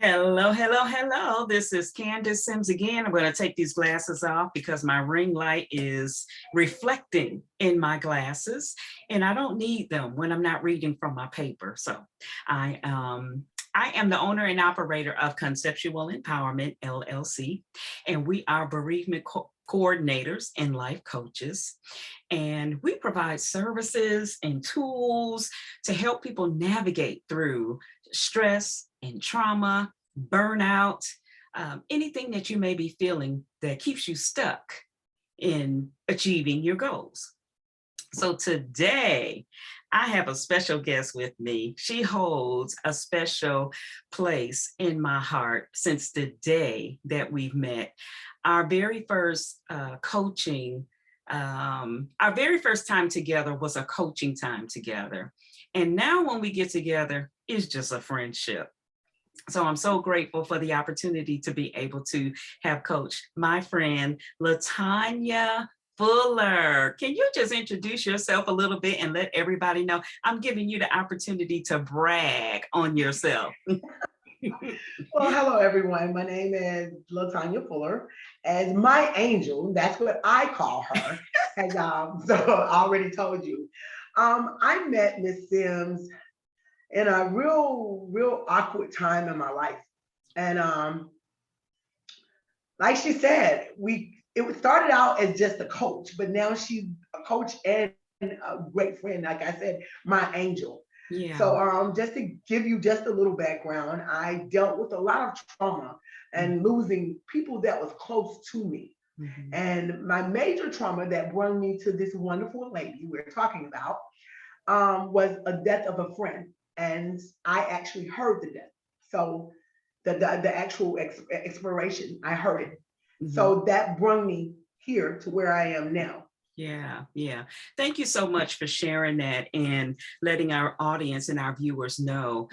Hello, hello, hello. This is Candace Sims again. I'm going to take these glasses off because my ring light is reflecting in my glasses and I don't need them when I'm not reading from my paper. So I, um, I am the owner and operator of Conceptual Empowerment LLC, and we are bereavement coordinators and life coaches. And we provide services and tools to help people navigate through stress and trauma, burnout, anything that you may be feeling that keeps you stuck in achieving your goals. So today, I have a special guest with me. She holds a special place in my heart since the day that we've met. Our very first our very first time together was a coaching time together. And now when we get together, it's just a friendship. So I'm so grateful for the opportunity to be able to have coached my friend, LaTanya Fuller. Can you just introduce yourself a little bit and let everybody know? I'm giving you the opportunity to brag on yourself. Well, hello everyone. My name is LaTanya Fuller. As my angel, that's what I call her. And so I already told you. I met Miss Sims in a real awkward time in my life. And like she said, it started out as just a coach, but now she's a coach and a great friend. Like I said, my angel. Yeah. So just to give you just a little background, I dealt with a lot of trauma and losing people that was close to me. And my major trauma that brought me to this wonderful lady we're talking about was a death of a friend. And I actually heard the death. So the actual expiration, I heard it. So that brought me here to where I am now. Yeah, yeah. Thank you so much for sharing that and letting our audience and our viewers know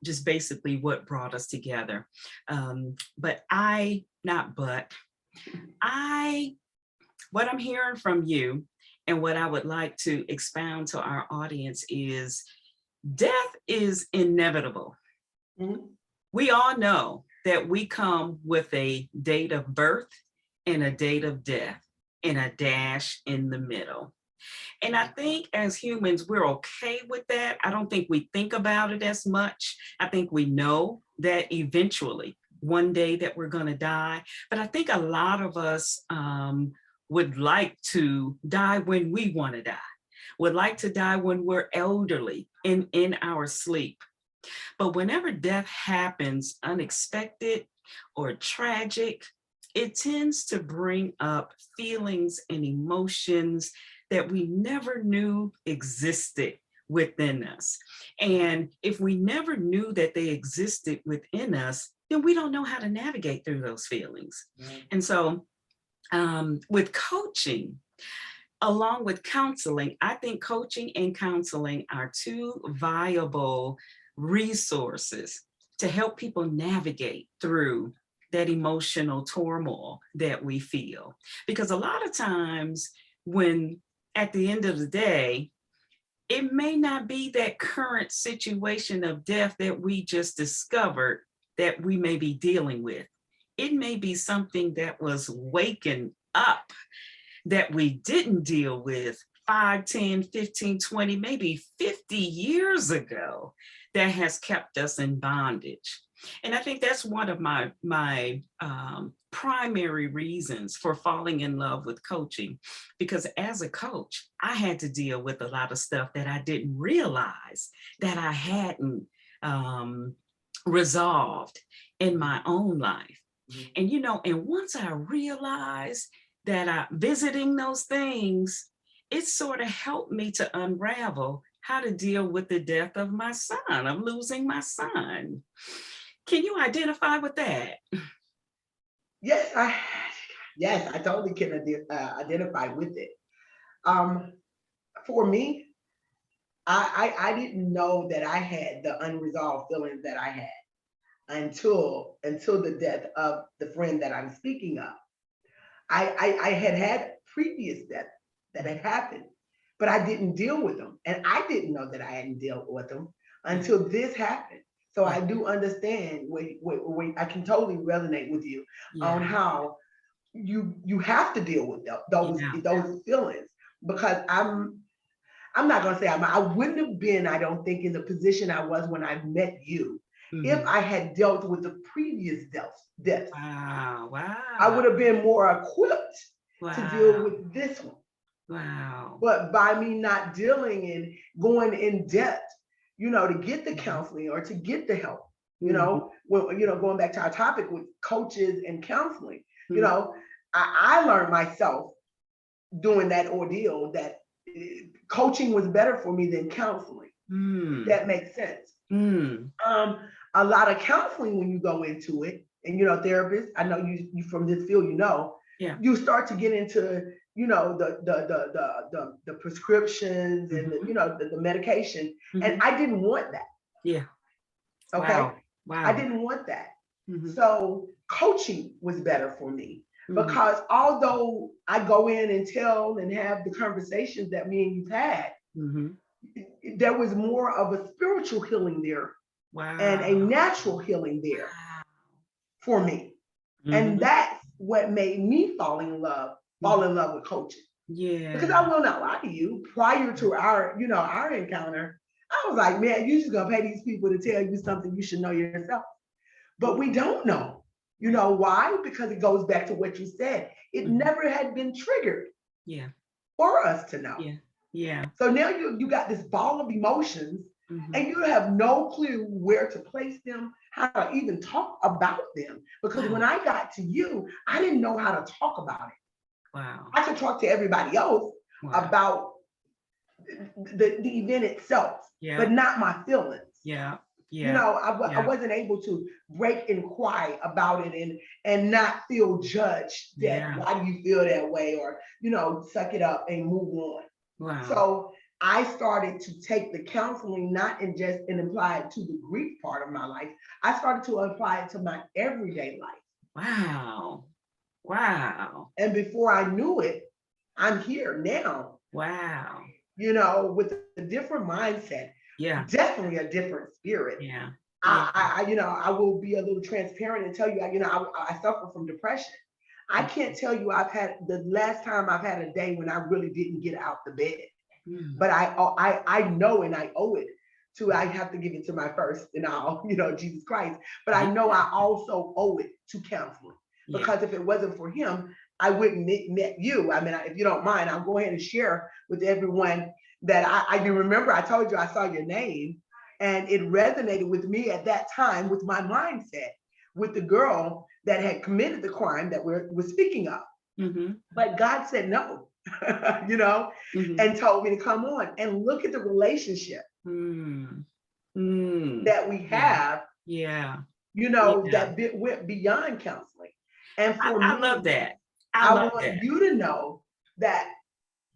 just basically what brought us together. But what I'm hearing from you and what I would like to expound to our audience is death is inevitable. We all know that we come with a date of birth and a date of death and a dash in the middle. And I think as humans, we're okay with that. I don't think we think about it as much. I think we know that eventually one day that we're going to die. But I think a lot of us would like to die when we want to die, would like to die when we're elderly in our sleep. But whenever death happens unexpected or tragic, it tends to bring up feelings and emotions that we never knew existed within us. And if we never knew that they existed within us, then we don't know how to navigate through those feelings. And so with coaching, along with counseling, I think coaching and counseling are two viable resources to help people navigate through that emotional turmoil that we feel. Because a lot of times when at the end of the day, it may not be that current situation of death that we just discovered that we may be dealing with. It may be something that was waking up that we didn't deal with 5, 10, 15, 20, maybe 50 years ago that has kept us in bondage. And I think that's one of my primary reasons for falling in love with coaching, because as a coach, I had to deal with a lot of stuff that I didn't realize that I hadn't resolved in my own life. And, and once I realized that visiting those things, it sort of helped me to unravel how to deal with the death of my son. I'm losing my son. Can you identify with that? Yes, I totally can identify with it. For me, I didn't know that I had the unresolved feelings that I had until the death of the friend that I'm speaking of. I had previous death that had happened, but I didn't deal with them, and I didn't know that I hadn't dealt with them until this happened. So I do understand what I can totally resonate with you on Yeah. how you have to deal with those feelings, because I'm not gonna say I wouldn't have been, I don't think, in the position I was when I met you if Mhm. I had dealt with the previous deaths. Wow. I Wow. would have been more equipped to deal Wow. with this one. Wow. But by me not dealing and going in depth, to get the Mhm. counseling or to get the help, Mhm. going back to our topic with coaches and counseling, you Mhm. know, I learned myself doing that ordeal that coaching was better for me than counseling, if Mm. that makes sense. Mm. Um, a lot of counseling, when you go into it, and therapists, I know you from this field, Yeah. you start to get into the prescriptions and Mhm. the medication, and Mhm. I didn't want that. Yeah. Okay, Wow. I Wow. didn't want that. Mhm. So coaching was better for me, Mhm. because although I go in and tell and have the conversations that me and you've had, Mhm. there was more of a spiritual healing there and a Wow. natural healing there Wow. for me. And Mhm. that's what made me fall Mhm. in love with coaching. Because Yeah. I will not lie to you, prior to our encounter, I was like, man, you just gonna pay these people to tell you something you should know yourself. But we don't know. You Right. know why? Because it goes back to what you said. It Mhm. never had been triggered Yeah. for us to know. Yeah. Yeah. So now you got this ball of emotions, Mhm. and you have no clue where to place them, how to even talk about them. Because when Wow. I got to you, I didn't know how to talk about it. Wow. I could talk to everybody else Wow. about the event itself, Yeah. but not my feelings. Yeah. Yeah. I Yeah. wasn't able to break and cry about it and not feel judged that Yeah. why do you feel that way, or suck it up and move on. Wow. So I started to take the counseling not in just and apply it to the grief part of my life. I started to apply it to my everyday life. Wow. Wow. And before I knew it, I'm here now, Wow. with a different mindset, Yeah. definitely a different spirit. Yeah. Yeah. I will be a little transparent and tell you, I suffer from depression. I can't tell you I've had the last time I've had a day when I really didn't get out the bed. Mm. But I know, and I owe it to, I have to give it to my first and all, Jesus Christ. But I Yeah. know I also owe it to counseling, Yeah. because if it wasn't for him, I wouldn't met you. I mean, if you don't mind, I'll go ahead and share with everyone that I can remember. I told you I saw your name, and it resonated with me at that time with my mindset, with the girl that had committed the crime that we're speaking of. Mhm. But God said no, you know, Mhm. and told me to come on and look at the relationship Mm. Mm. that we Yeah. have, Yeah. Yeah. that went beyond counseling. And for I love me, that. I I love want that. you to know that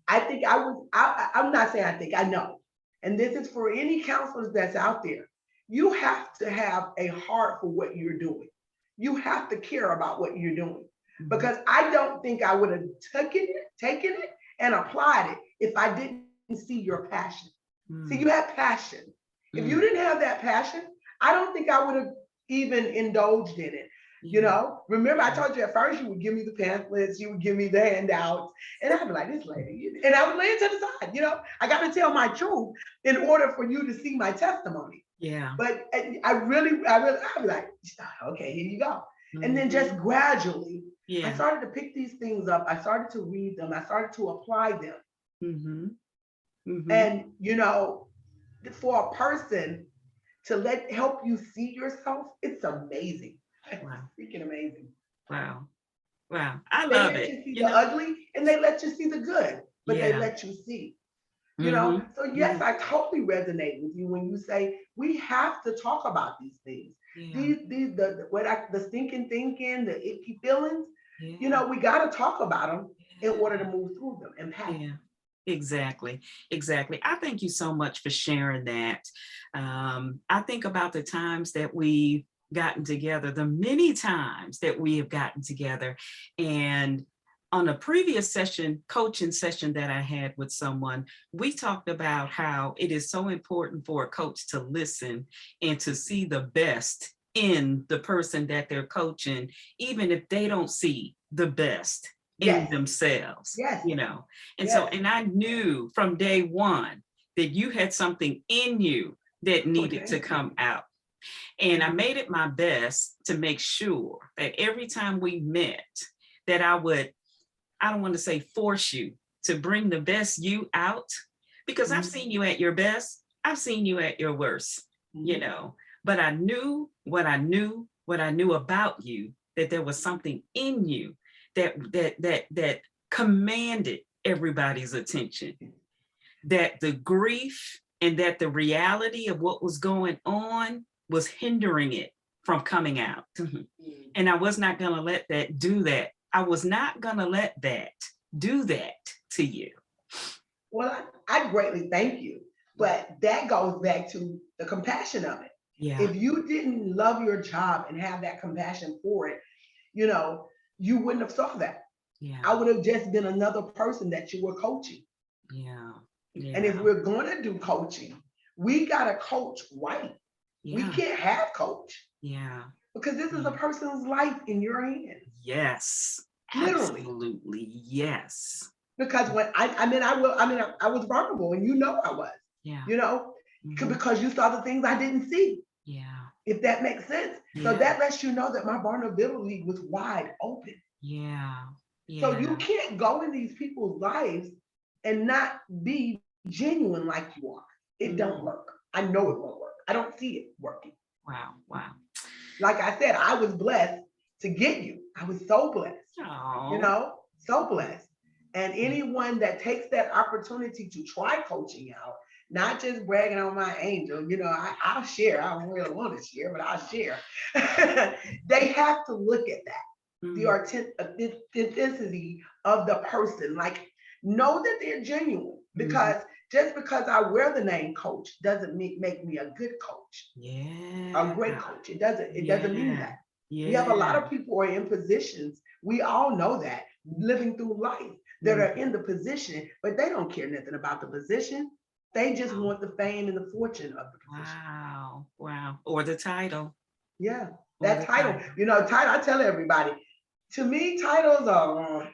I think I'm not saying I think, I know. And this is for any counselors that's out there. You have to have a heart for what you're doing. You have to care about what you're doing. Mhm. Because I don't think I would have taken it and applied it if I didn't see your passion. See, Mm. you have passion. If you Mm. didn't have that passion, I don't think I would have even indulged in it. Yeah. Remember, I Yeah. told you at first you would give me the pamphlets, you would give me the handouts, and I'd be like, this lady, and I would lay it to the side. I got to tell my truth in order for you to see my testimony. Yeah. But I'd be like, okay, here you go. And then just Mhm. gradually, I Yeah. started to pick these things up. I started to read them. I started to apply them. Mhm. Mhm. And, for a person to help you see yourself, it's amazing. It's Wow. freaking amazing. Wow. Wow. I They love let it. you see the ugly and they let you see the good, but they Yeah. let you see. Mhm. So yes, Mhm. I totally resonate with you when you say we have to talk about these things. Yeah. These the stinking thinking, the icky feelings. Yeah. We got to talk about them in order to Yeah. move through them and pass Yeah. them. Exactly. Exactly. I thank you so much for sharing that. I think about the times that we've gotten together, the many times that we have gotten together, and on a previous session, coaching session that I had with someone, we talked about how it is so important for a coach to listen and to see the best in the person that they're coaching, even if they don't see the best in Yes. themselves, Yes. you know? And Yes. so, and I knew from day one that you had something in you that needed to come out. And I made it my best to make sure that every time we met, that I would, I don't want to say force you to bring the best you out, because I've seen you at your best, I've seen you at your worst, you know, but I knew what I knew about you, that there was something in you that commanded everybody's attention, that the grief and that the reality of what was going on was hindering it from coming out. And I was not going to let that do that. I was not going to let that do that to you. Well, I greatly thank you, but that goes back to the compassion of it. Yeah. If you didn't love your job and have that compassion for it, you know, you wouldn't have saw that. Yeah. I would have just been another person that you were coaching. Yeah. Yeah. And if we're going to do coaching, we got to coach right. Yeah. We can't have coach. Yeah. Because this is a person's life in your hands. Yes. Literally. Absolutely. Yes. Because when I was vulnerable, and you know I was. Yeah. You know, because you saw the things I didn't see. Yeah. If that makes sense. Yeah. So that lets you know that my vulnerability was wide open. Yeah. Yeah. So you can't go in these people's lives and not be genuine like you are. It don't work. I know it won't work. I don't see it working. Wow. Wow. Like I said, I was blessed to get you. I was so blessed. Aww. You know, so blessed. And anyone that takes that opportunity to try coaching out, not just bragging on my angel, you know, I'll share. I don't really want to share, but I'll share. They have to look at that, the authenticity of the person. Like, know that they're genuine, because just because I wear the name coach doesn't make me a good coach. Yeah. A great coach. It doesn't mean that. Yeah. We have a lot of people who are in positions. We all know that, living through life, that are in the position, but they don't care nothing about the position. They just want the fame and the fortune of the position. Wow. Wow. Or the title. Yeah. That title. You know, title, I tell everybody, to me, titles are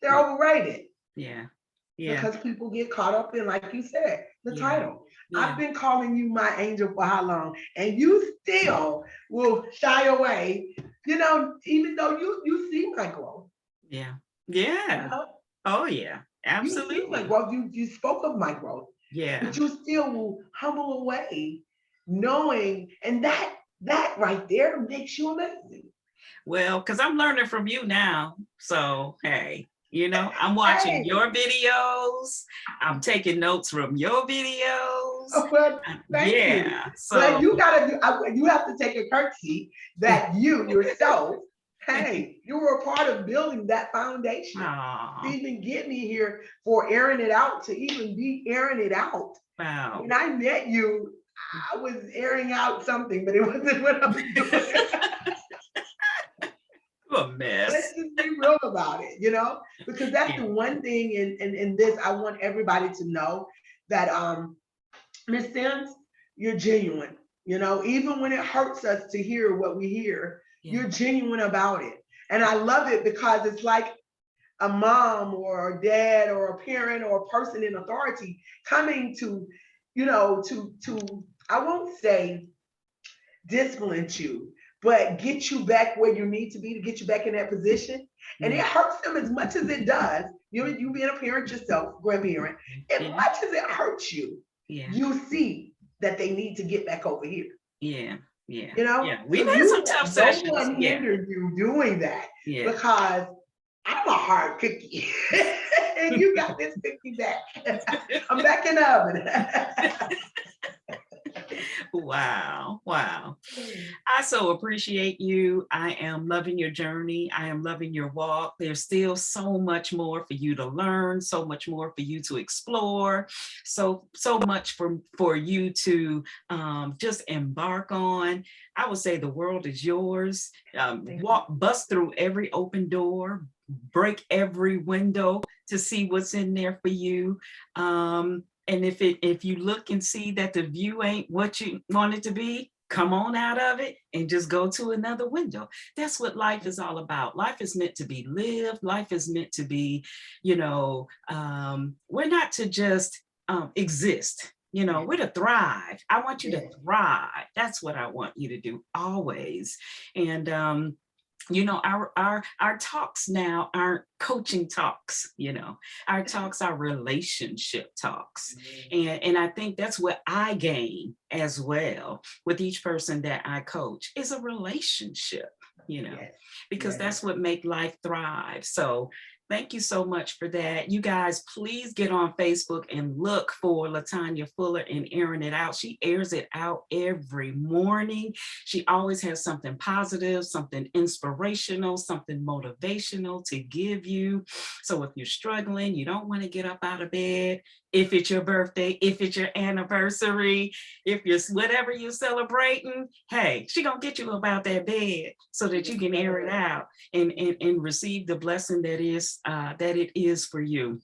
they're overrated. Yeah. Yeah. Because people get caught up in, like you said, the title. Yeah. I've been calling you my angel for how long? And you still will shy away, you know, even though you see my growth. Yeah. Yeah. You know? Oh yeah. Absolutely. You see my growth. You spoke of my growth. Yeah. But you still will humble away, knowing, and that right there makes you amazing. Well, because I'm learning from you now. So hey, you know, I'm watching your videos. I'm taking notes from your videos. Oh, well, thank you. So well, you have to take a curtsy that you yourself, hey, you were a part of building that foundation. Aww. To even get me here, for airing it out, to even be airing it out. Wow. When I met you, I was airing out something, but it wasn't what I was doing. A mess. Let's just be real about it, you know, because that's the one thing in this. I want everybody to know that Miss Sims, you're genuine. You know, even when it hurts us to hear what we hear, you're genuine about it. And I love it, because it's like a mom or a dad or a parent or a person in authority coming to, you know, to I won't say discipline you, but get you back where you need to be, to get you back in that position. And it hurts them as much as it does. You being a parent yourself, grandparent, as much as it hurts you, you see that they need to get back over here. Yeah. Yeah. You know? Yeah. We've had some tough sessions. No one hindered you doing that, because I'm a hard cookie. And you got this cookie back. I'm back in the oven. Wow. Wow. I so appreciate you. I am loving your journey. I am loving your walk. There's still so much more for you to learn, so much more for you to explore, so much for you to just embark on. I would say the world is yours. Bust through every open door, break every window to see what's in there for you. And if you look and see that the view ain't what you want it to be, come on out of it and just go to another window. That's what life is all about. Life is meant to be lived. Life is meant to be, we're not to just exist. We're to thrive. I want you to thrive. That's what I want you to do always. And our talks now aren't coaching talks. Our talks are relationship talks. And I think that's what I gain as well with each person that I coach is a relationship, because that's what make life thrive. So thank you so much for that. You guys, please get on Facebook and look for LaTanya Fuller and Airing It Out. She airs it out every morning. She always has something positive, something inspirational, something motivational to give you. So if you're struggling, you don't want to get up out of bed, if it's your birthday, if it's your anniversary, if you're whatever you're celebrating, hey, she gonna get you about that bed so that you can air it out and receive the blessing that it is for you.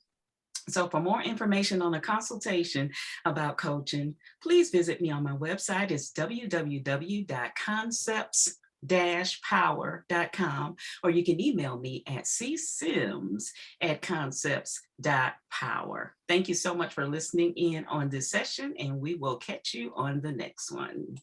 So for more information on a consultation about coaching, please visit me on my website. It's www.concepts-power.com, or you can email me at csims@concepts.power. Thank you so much for listening in on this session, and we will catch you on the next one.